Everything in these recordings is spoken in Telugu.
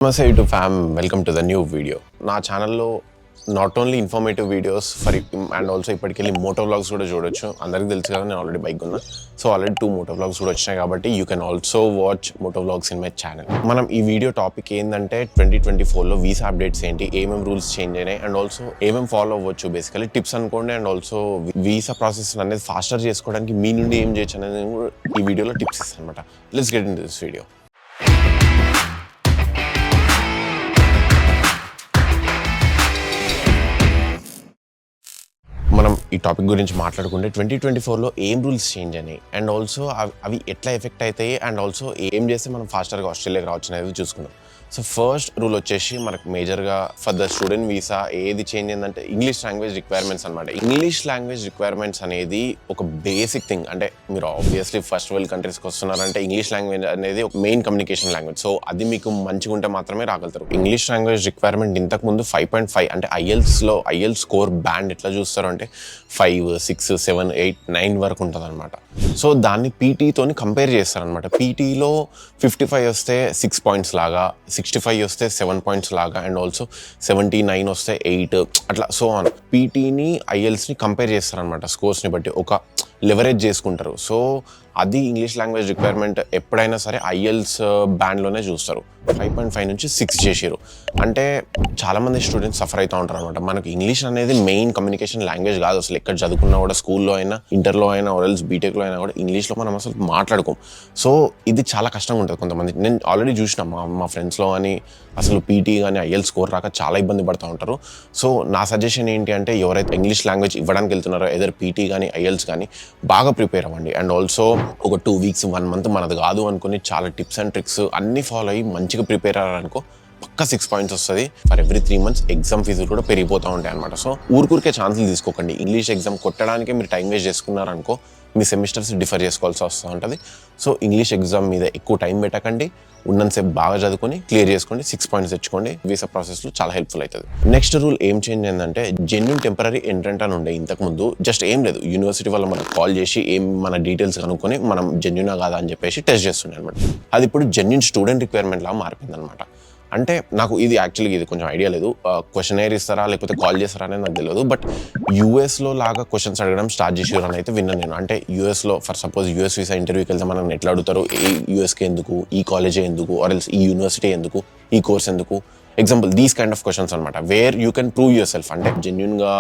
నమస్తే YouTube fam, welcome to the new video. నా ఛానల్లో not only informative videos and also ఇప్పటికెళ్ళి మోటో వ్లాగ్స్ కూడా చూడొచ్చు. అందరికీ తెలుసు కదా, నేను ఆల్రెడీ బైక్ ఉన్నా. సో ఆల్రెడీ 2 మోటో వ్లాగ్స్ కూడా వచ్చినాయి కాబట్టి you can also watch moto vlogs in my channel. మనం ఈ వీడియో టాపిక్ ఏంటంటే 2024లో వీసా అప్డేట్స్ ఏంటి, ఏమేమి రూల్స్ చేంజ్ అయినాయి అండ్ ఆల్సో ఏమేమి ఫాలో అవ్వచ్చు, బేసికలీ టిప్స్ అనుకోండి. అండ్ ఆల్సో వీసా ప్రాసెస్ అనేది ఫాస్టర్ చేసుకోవడానికి మీ నుండి ఏం చేయొచ్చు అనేది ఈ వీడియోలో టిప్స్ ఇస్తాను అనమాట. Let's get in to this video. మనం ఈ టాపిక్ గురించి మాట్లాడుకుంటే 2024లో ఏం రూల్స్ చేంజ్ అయినాయి అండ్ ఆల్సో అవి ఎట్లా ఎఫెక్ట్ అవుతాయి అండ్ ఆల్సో ఏం చేస్తే మనం ఫాస్టర్గా ఆస్ట్రేలియాకి రావచ్చు అనేది చూసుకుందాం. సో ఫస్ట్ రూల్ వచ్చేసి మనకు మేజర్గా ఫర్ ద స్టూడెంట్ వీసా ఏది చేంజ్ అయిందంటే ఇంగ్లీష్ లాంగ్వేజ్ రిక్వైర్మెంట్స్ అనమాట. ఇంగ్లీష్ లాంగ్వేజ్ రిక్వైర్మెంట్స్ అనేది ఒక బేసిక్ థింగ్. అంటే మీరు ఆబ్వియస్లీ ఫస్ట్ వరల్డ్ కంట్రీస్కి వస్తున్నారంటే ఇంగ్లీష్ లాంగ్వేజ్ అనేది ఒక మెయిన్ కమ్యూనికేషన్ లాంగ్వేజ్. సో అది మీకు మంచిగా ఉంటే మాత్రమే రాగలుగుతారు. ఇంగ్లీష్ లాంగ్వేజ్ రిక్వైర్మెంట్ ఇంతకుముందు 5.5 అంటే ఐఎల్స్ స్కోర్ బ్యాండ్ ఎట్లా చూస్తారు అంటే 5, 6, 7, 8, 9 వరకు ఉంటుంది అనమాట. సో దాన్ని పీటీతోని కంపేర్ చేస్తారనమాట. పీటీలో 55 వస్తే 6 పాయింట్స్ లాగా, 65 వస్తే 7 పాయింట్స్ లాగా అండ్ ఆల్సో 79 వస్తే 8 అట్లా. సో ఆన్ పీటీని ఐఎల్స్ని కంపేర్ చేస్తారనమాట. స్కోర్స్ని బట్టి ఒక లెవరేజ్ చేసుకుంటారు. సో అది ఇంగ్లీష్ లాంగ్వేజ్ రిక్వైర్మెంట్ ఎప్పుడైనా సరే ఐఎల్స్ బ్యాండ్లోనే చూస్తారు. 5.5 నుంచి 6 చేసారు అంటే చాలామంది స్టూడెంట్స్ సఫర్ అవుతూ ఉంటారు అనమాట. మనకు ఇంగ్లీష్ అనేది మెయిన్ కమ్యూనికేషన్ లాంగ్వేజ్ కాదు. అసలు ఎక్కడ చదువుకున్నా కూడా, స్కూల్లో అయినా, ఇంటర్లో అయినా, ఆర్ఎల్స్ బీటెక్లో అయినా కూడా ఇంగ్లీష్లో మనం అసలు మాట్లాడుకోం. సో ఇది చాలా కష్టంగా ఉంటుంది కొంతమంది. నేను ఆల్రెడీ చూసిన మా ఫ్రెండ్స్లో కానీ అసలు పీటీ కానీ ఐఎల్ స్కోర్ రాక చాలా ఇబ్బంది పడుతూ ఉంటారు. సో నా సజెషన్ ఏంటి అంటే ఎవరైతే ఇంగ్లీష్ లాంగ్వేజ్ ఇవ్వడానికి వెళ్తున్నారో ఎదర్ పీటీ కానీ ఐఎల్స్ కానీ బాగా ప్రిపేర్ అవ్వండి. అండ్ ఆల్సో ఒక 2 వీక్స్ 1 మంత్ మనది కాదు అనుకుని చాలా టిప్స్ అండ్ ట్రిక్స్ అన్నీ ఫాలో అయ్యి మంచిగా ప్రిపేర్ అయ్యారనుకో పక్కా 6 పాయింట్స్ వస్తుంది. ఫర్ ఎవ్రీ 3 మంత్స్ ఎగ్జామ్ ఫీజులు కూడా పెరిగిపోతూ ఉంటాయి అనమాట. సో ఊరికే ఛాన్సులు తీసుకోకండి. ఇంగ్లీష్ ఎగ్జామ్ కొట్టడానికే మీరు టైం వేస్ట్ చేసుకున్నారనుకో మీ సెమిస్టర్స్ డిఫర్ చేసుకోవాల్సి వస్తూ ఉంటుంది. సో ఇంగ్లీష్ ఎగ్జామ్ మీద ఎక్కువ టైం పెట్టకండి. ఉన్నంతసేపు బాగా చదువుకొని క్లియర్ చేసుకోండి, 6 పాయింట్స్ తెచ్చుకోండి. వీసా ప్రాసెస్లో చాలా హెల్ప్ఫుల్ అవుతుంది. నెక్స్ట్ రూల్ ఏం చేంజ్ అయిందంటే జెన్యూన్ టెంపరీ ఎంట్రెంట్ అని ఉండే ఇంతకుముందు. జస్ట్ ఏం లేదు, యూనివర్సిటీ వాళ్ళు మనకు కాల్ చేసి మన డీటెయిల్స్ కనుక్కొని మనం జెన్యూనా కాదా అని చెప్పేసి టెస్ట్ చేస్తుండే అనమాట. అది ఇప్పుడు జెన్యూన్ స్టూడెంట్ రిక్వైర్మెంట్ లాగా మారిపోయింది అనమాట. అంటే నాకు ఇది యాక్చువల్గా ఇది కొంచెం ఐడియా లేదు. క్వశ్చనైర్ ఇస్తారా లేకపోతే కాల్ చేస్తారా అనేది నాకు తెలియదు. బట్ యూఎస్లో లాగా క్వశ్చన్స్ అడగడం స్టార్ట్ చేసారు అని అయితే విన్నాను నేను. అంటే యూఎస్లో ఫర్ సపోజ్ యూఎస్ వీసా ఇంటర్వ్యూకి వెళ్తే మనం ఎట్లా అడుగుతారు, ఈ యూఎస్కి ఎందుకు, ఈ కాలేజే ఎందుకు, ఆర్ ఎల్స్ ఈ యూనివర్సిటీ ఎందుకు, ఈ కోర్స్ ఎందుకు, example these kind of questions అనమాట. Where you can prove yourself. అంటే జెన్యూన్గా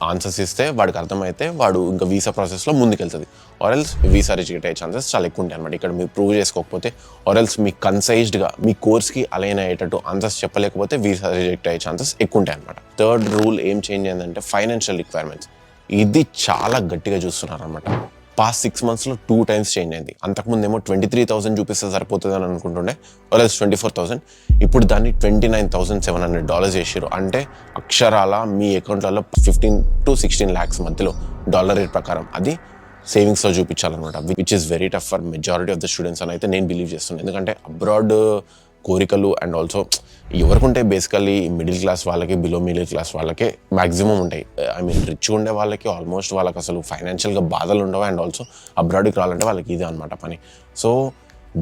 ఆన్సర్స్ ఇస్తే వాడికి అర్థమైతే వాడు ఇంకా వీసా ప్రాసెస్లో ముందుకెళ్తుంది. ఆర్ఎల్స్ వీసా రిజెక్ట్ అయ్యే ఛాన్సెస్ చాలా ఎక్కువ ఉంటాయి అనమాట. ఇక్కడ మీరు ప్రూవ్ చేసుకోకపోతే ఆర్ఎల్స్ మీ కన్సైజ్డ్గా మీ కోర్స్కి అలైన్ అయ్యేటట్టు ఆన్సర్స్ చెప్పలేకపోతే వీసా రిజెక్ట్ అయ్యే ఛాన్సెస్ ఎక్కువ ఉంటాయి అనమాట. థర్డ్ రూల్ ఏం చేంజ్ అయిందంటే ఫైనాన్షియల్ రిక్వైర్మెంట్స్. ఇది చాలా గట్టిగా చూస్తున్నారు అనమాట. పాస్ట్ 6 మంత్స్లో 2 టైమ్స్ చేంజ్ అయింది. అంతకుముందు ఏమో 23,000 చూపిస్తే సరిపోతుంది అని అనుకుంటుండే, ఆర్ఎల్స్ 24,000. ఇప్పుడు దాన్ని $29,700 చేసారు. అంటే అక్షరాల మీ అకౌంట్లలో 15 to 16 lakhs మధ్యలో డాలర్ రేట్ ప్రకారం అది సేవింగ్స్లో చూపించాలన్నమాట. Which is very tough for majority of the students అని అయితే నేను బిలీవ్ చేస్తున్నాను. ఎందుకంటే అబ్రాడ్ కోరికలు అండ్ ఆల్సో ఎవరికి ఉంటాయి, బేసికల్లీ మిడిల్ క్లాస్ వాళ్ళకి, బిలో మిడిల్ క్లాస్ వాళ్ళకే మ్యాక్సిమం ఉంటాయి. ఐ మీన్ రిచ్గా ఉండే వాళ్ళకి ఆల్మోస్ట్ వాళ్ళకి అసలు ఫైనాన్షియల్గా బాధలు ఉండవు. అండ్ ఆల్సో అబ్రాడ్కి రావాలంటే వాళ్ళకి ఇదే అనమాట పని. సో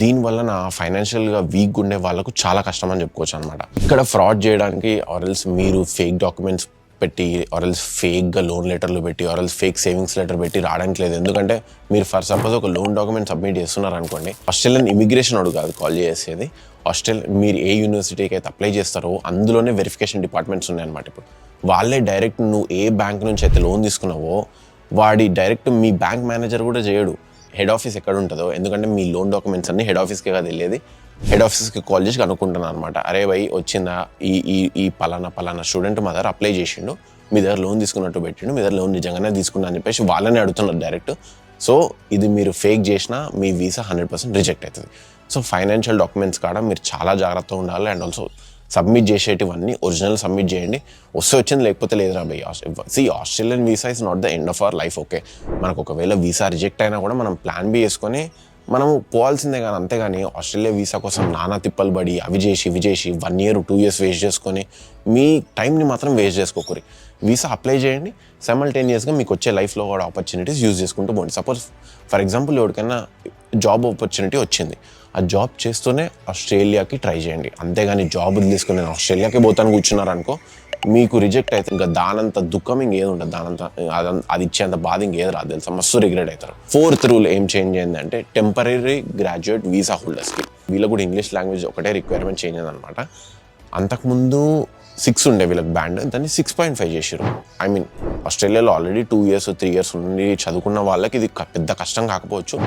దీనివల్ల నా ఫైనాన్షియల్గా వీక్ ఉండే వాళ్ళకు చాలా కష్టం అని చెప్పుకోవచ్చు అనమాట. ఇక్కడ ఫ్రాడ్ చేయడానికి ఆర్ఎల్స్ మీరు ఫేక్ డాక్యుమెంట్స్ పెట్టి, ఆర్ఎల్స్ ఫేక్గా లోన్ లెటర్లు పెట్టి, ఆర్ఎల్స్ ఫేక్ సేవింగ్స్ లెటర్ పెట్టి రావడానికి లేదు. ఎందుకంటే మీరు ఫర్ సపోజ్ ఒక లోన్ డాక్యుమెంట్ సబ్మిట్ చేస్తున్నారు అనుకోండి, ఆస్ట్రేలియన్ ఇమిగ్రేషన్ వాడు కాదు కాల్ చేసేది. మీరు ఏ యూనివర్సిటీకి అయితే అప్లై చేస్తారో అందులోనే వెరిఫికేషన్ డిపార్ట్మెంట్స్ ఉన్నాయన్నమాట. ఇప్పుడు వాళ్ళే డైరెక్ట్ నువ్వు ఏ బ్యాంక్ నుంచి అయితే లోన్ తీసుకున్నావో వాడి డైరెక్ట్ మీ బ్యాంక్ మేనేజర్ కూడా చేయడు. హెడ్ ఆఫీస్ ఎక్కడ ఉంటుందో, ఎందుకంటే మీ లోన్ డాక్యుమెంట్స్ అన్ని హెడ్ ఆఫీస్కే కదా వెళ్ళేది. హెడ్ ఆఫీస్కి కాల్ చేసి కనుక్కుంటున్నాను అనమాట. అరే భయ్ వచ్చిందా, ఈ పలానా స్టూడెంట్ మా దగ్గర అప్లై చేసిండు, మీ దగ్గర లోన్ తీసుకున్నట్టు పెట్టిండు, మీ దగ్గర లోన్ నిజంగానే తీసుకున్నా అని చెప్పేసి వాళ్ళని అడుగుతున్నారు డైరెక్ట్. సో ఇది మీరు ఫేక్ చేసినా మీ వీసా 100% రిజెక్ట్ అవుతుంది. సో ఫైనాన్షియల్ డాక్యుమెంట్స్ కాడ మీరు చాలా జాగ్రత్తగా ఉండాలి. అండ్ ఆల్సో సబ్మిట్ చేసేటివన్నీ ఒరిజినల్ సబ్మిట్ చేయండి. వస్తే వచ్చింది, లేకపోతే లేదురా భయ్. Australian visa is not the end of our life. Okay, మనకు ఒకవేళ వీసా రిజెక్ట్ అయినా కూడా మనం ప్లాన్ బి వేసుకొని మనము పోవాల్సిందే. కానీ అంతేగాని ఆస్ట్రేలియా వీసా కోసం నానా తిప్పలు పడి అవి చేసి 1 year 2 years వేస్ట్ చేసుకొని మీ టైంని మాత్రం వేస్ట్ చేసుకోకూరి. వీసా అప్లై చేయండి, సైమల్టేనియస్గా మీకు వచ్చే లైఫ్లో కూడా ఆపర్చునిటీస్ యూజ్ చేసుకుంటూ పోండి. సపోజ్ ఫర్ ఎగ్జాంపుల్ ఎవరికైనా జాబ్ ఆపర్చునిటీ వచ్చింది, ఆ జాబ్ చేస్తూనే ఆస్ట్రేలియాకి ట్రై చేయండి. అంతేగాని జాబ్ తీసుకుని నేను ఆస్ట్రేలియాకి పోతాను కూర్చున్నారనుకో, మీకు రిజెక్ట్ అయితే ఇంకా దానంత దుఃఖం ఇంకేది ఉండదు, దానంత అది ఇచ్చేంత బాధ ఇంకేది రాదు తెలుసా, మస్తు రిగ్రెట్ అవుతారు. 4th రూల్ ఏం చేంజ్ అయిందంటే టెంపరీ గ్రాడ్యుయేట్ వీసా హోల్డర్స్కి వీళ్ళకి కూడా ఇంగ్లీష్ లాంగ్వేజ్ ఒకటే రిక్వైర్మెంట్ చేంజ్ అయిందనమాట. అంతకుముందు 6 ఉండే వీళ్ళకి బ్యాండ్, దాన్ని 6.5 చేసారు. ఐ మీన్ ఆస్ట్రేలియాలో ఆల్రెడీ 2 years 3 years ఉండి చదువుకున్న వాళ్ళకి ఇది పెద్ద కష్టం కాకపోవచ్చు,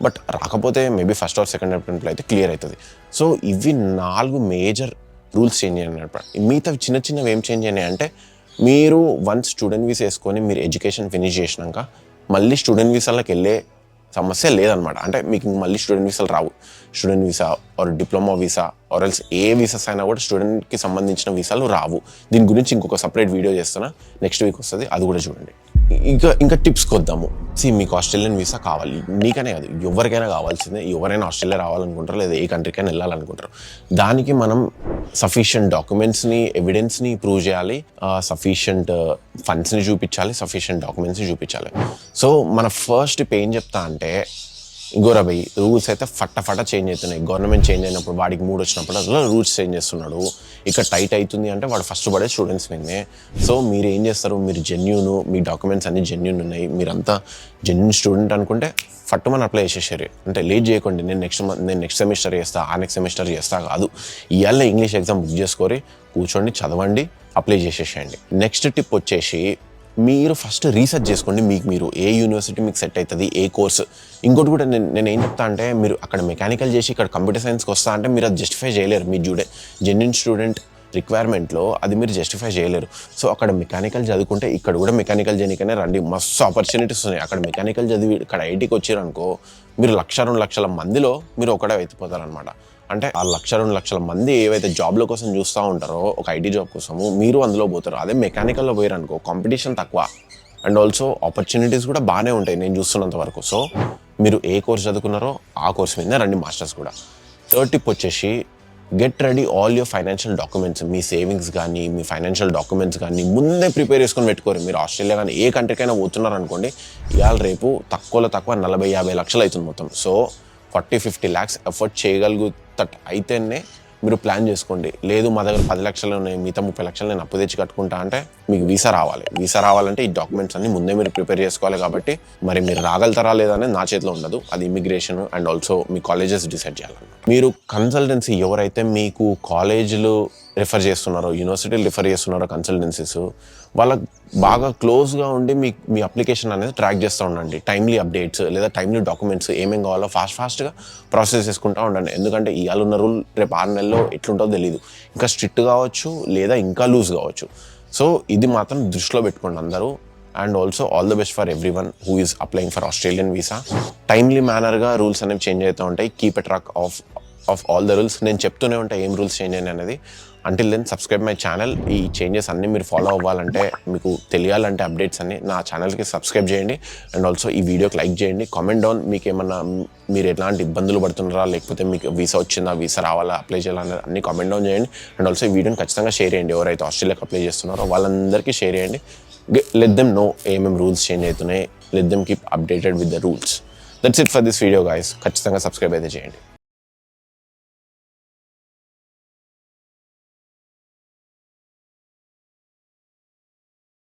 బట్ రాకపోతే మేబీ ఫస్ట్ ఆర్ సెకండ్ అటెంప్ట్లో అయితే క్లియర్ అవుతుంది. సో ఇవి 4 మేజర్ రూల్స్ చేంజ్ అయినాయి. మిగతా చిన్న చిన్నవి ఏం చేంజ్ అయినాయి అంటే, మీరు వన్స్ స్టూడెంట్ వీసా వేసుకొని మీరు ఎడ్యుకేషన్ ఫినిష్ చేసినాక మళ్ళీ స్టూడెంట్ వీసాలకు వెళ్ళే సమస్య లేదనమాట. అంటే మీకు మళ్ళీ స్టూడెంట్ వీసాలు రావు. Student visa or diploma visa or else any visas అయినా కూడా స్టూడెంట్కి సంబంధించిన వీసాలు రావు. దీని గురించి ఇంకొక సపరేట్ వీడియో చేస్తున్నా, నెక్స్ట్ వీక్ వస్తుంది, అది కూడా చూడండి. ఇంకా టిప్స్కి వద్దాము. మీకు ఆస్ట్రేలియన్ వీసా కావాలి, నీకనే కాదు ఎవరికైనా కావాల్సిందే. ఎవరైనా ఆస్ట్రేలియా రావాలనుకుంటారు లేదా ఏ కంట్రీకైనా వెళ్ళాలనుకుంటారు. దానికి మనం సఫిషియంట్ డాక్యుమెంట్స్ని ఎవిడెన్స్ని ప్రూవ్ చేయాలి, సఫిషియంట్ ఫండ్స్ని చూపించాలి, సఫిషియంట్ డాక్యుమెంట్స్ని చూపించాలి. సో మన ఫస్ట్ టిప్ ఏం చెప్తా అంటే, ఇంకోరా భయ్ రూల్స్ అయితే ఫట్ట చేంజ్ అవుతున్నాయి. గవర్నమెంట్ చేంజ్ అయినప్పుడు వాడికి మూడు వచ్చినప్పుడు అసలు రూల్స్ చేంజ్ చేస్తున్నాడు. ఇక్కడ టైట్ అవుతుంది అంటే వాడు ఫస్ట్ పడే స్టూడెంట్స్ మీదే. సో మీరు ఏం చేస్తారు, మీరు జెన్యూన్, మీ డాక్యుమెంట్స్ అన్ని జెన్యూన్ ఉన్నాయి, మీరంతా జెన్యూన్ స్టూడెంట్ అనుకుంటే ఫట్టు మనం అప్లై చేసేసారు. అంటే లేట్ చేయకండి, నేను నెక్స్ట్ సెమిస్టర్ చేస్తా, ఆ నెక్స్ట్ సెమిస్టర్ చేస్తా కాదు. ఇవాళ ఇంగ్లీష్ ఎగ్జామ్ బుక్ చేసుకొని కూర్చోండి, చదవండి, అప్లై చేసేసేయండి. నెక్స్ట్ టిప్ వచ్చేసి, మీరు ఫస్ట్ రీసెర్చ్ చేసుకోండి. మీరు ఏ యూనివర్సిటీ మీకు సెట్ అవుతుంది, ఏ కోర్స్. ఇంకోటి కూడా నేను ఏం చెప్తా అంటే, మీరు అక్కడ మెకానికల్ చేసి ఇక్కడ కంప్యూటర్ సైన్స్కి వస్తా అంటే మీరు అది జస్టిఫై చేయలేరు. మీ జెన్యూన్ స్టూడెంట్ రిక్వైర్మెంట్లో అది మీరు జస్టిఫై చేయలేరు. సో అక్కడ మెకానికల్ చదువుకుంటే ఇక్కడ కూడా మెకానికల్ చేయడానికనే రండి, మస్తు ఆపర్చునిటీస్ ఉన్నాయి. అక్కడ మెకానికల్ చదివి ఇక్కడ ఐటీకి వచ్చారనుకో, మీరు 1,00,000-2 లక్షల మందిలో మీరు ఒకటే ఎత్తిపోతారనమాట. అంటే ఆ 1,00,000-2 లక్షల మంది ఏవైతే జాబ్ల కోసం చూస్తూ ఉంటారో, ఒక ఐటీ జాబ్ కోసము, మీరు అందులో పోతారు. అదే మెకానికల్లో పోయారనుకో, కాంపిటీషన్ తక్కువ అండ్ ఆల్సో ఆపర్చునిటీస్ కూడా బాగానే ఉంటాయి నేను చూస్తున్నంత వరకు. సో మీరు ఏ కోర్స్ చదువుకున్నారో ఆ కోర్స్ మీద రండి, మాస్టర్స్ కూడా. థర్డ్ టిప్ వచ్చేసి, get ready all your financial documents. Me savings కానీ మీ ఫైనాన్షియల్ డాక్యుమెంట్స్ కానీ ముందే ప్రిపేర్ చేసుకొని పెట్టుకోరు. మీరు ఆస్ట్రేలియా కానీ ఏ కంట్రీకైనా పోతున్నారనుకోండి, ఇవాళ రేపు తక్కువలో తక్కువ 40-50 లక్షలు అవుతుంది మొత్తం. సో 40-50 lakhs ఎఫర్ట్ చేయగలుగుతట్ అయితేనే మీరు ప్లాన్ చేసుకోండి. లేదు మా దగ్గర 10 లక్షలు ఉన్నాయి, మిగతా 30 లక్షలు నేను అప్పు తెచ్చి కట్టుకుంటా అంటే, మీకు వీసా రావాలి. వీసా రావాలంటే ఈ డాక్యుమెంట్స్ అన్ని ముందే మీరు ప్రిపేర్ చేసుకోవాలి. కాబట్టి మరి మీరు రాగలుగుతారా లేదా అనేది నా చేతిలో ఉండదు, అది immigration and also me colleges decide చేయాలన్నమాట. మీరు కన్సల్టెన్సీ ఎవరైతే మీకు కాలేజీలు రిఫర్ చేస్తున్నారో, యూనివర్సిటీలు రిఫర్ చేస్తున్నారో కన్సల్టెన్సీస్, వాళ్ళకి బాగా క్లోజ్గా ఉండి మీ అప్లికేషన్ అనేది ట్రాక్ చేస్తూ ఉండండి. టైమ్లీ అప్డేట్స్ లేదా టైమ్లీ డాక్యుమెంట్స్ ఏమేం కావాలో ఫాస్ట్గా ప్రాసెస్ చేసుకుంటూ ఉండండి. ఎందుకంటే ఇవాళ ఉన్న రూల్ రేపు 6 నెలల్లో ఎట్లుంటుందో తెలియదు, ఇంకా స్ట్రిక్ట్ కావచ్చు లేదా ఇంకా లూజ్ కావచ్చు. సో ఇది మాత్రం దృష్టిలో పెట్టుకోండి అందరూ. And also all the best for everyone who is applying for Australian visa. Timely మేనర్గా రూల్స్ అనేవి చేంజ్ అవుతూ ఉంటాయి. Keep a track of all the rules. నేను చెప్తూనే ఉంటాయి ఏం రూల్స్ చేంజ్ అయినాయి అనేది. Until then subscribe my channel. ఈ చేంజెస్ అన్నీ మీరు ఫాలో అవ్వాలంటే, మీకు తెలియాలంటే అప్డేట్స్ అన్నీ నా ఛానల్కి సబ్స్క్రైబ్ చేయండి. అండ్ ఆల్సో ఈ వీడియోకి లైక్ చేయండి. కామెంట్ డౌన్ మీకు ఏమన్నా, మీరు ఎలాంటి ఇబ్బందులు పడుతున్నారా, లేకపోతే మీకు వీసా వచ్చిందా, వీసా రావాలా, అప్లై చేయాలనేది అన్ని కామెంట్ డౌన్ చేయండి. అండ్ ఆల్సో ఈ వీడియోని ఖచ్చితంగా షేర్ చేయండి. ఎవరైతే ఆస్ట్రేలియాకి అప్లై చేస్తున్నారో వాళ్ళందరికీ షేర్ చేయండి. లెట్ దెమ్ నో ఏమేమి రూల్స్ చేంజ్ అవుతున్నాయి. Let them keep updated with the rules. That's it for this video guys. ఖచ్చితంగా సబ్స్క్రైబ్ అయితే చేయండి.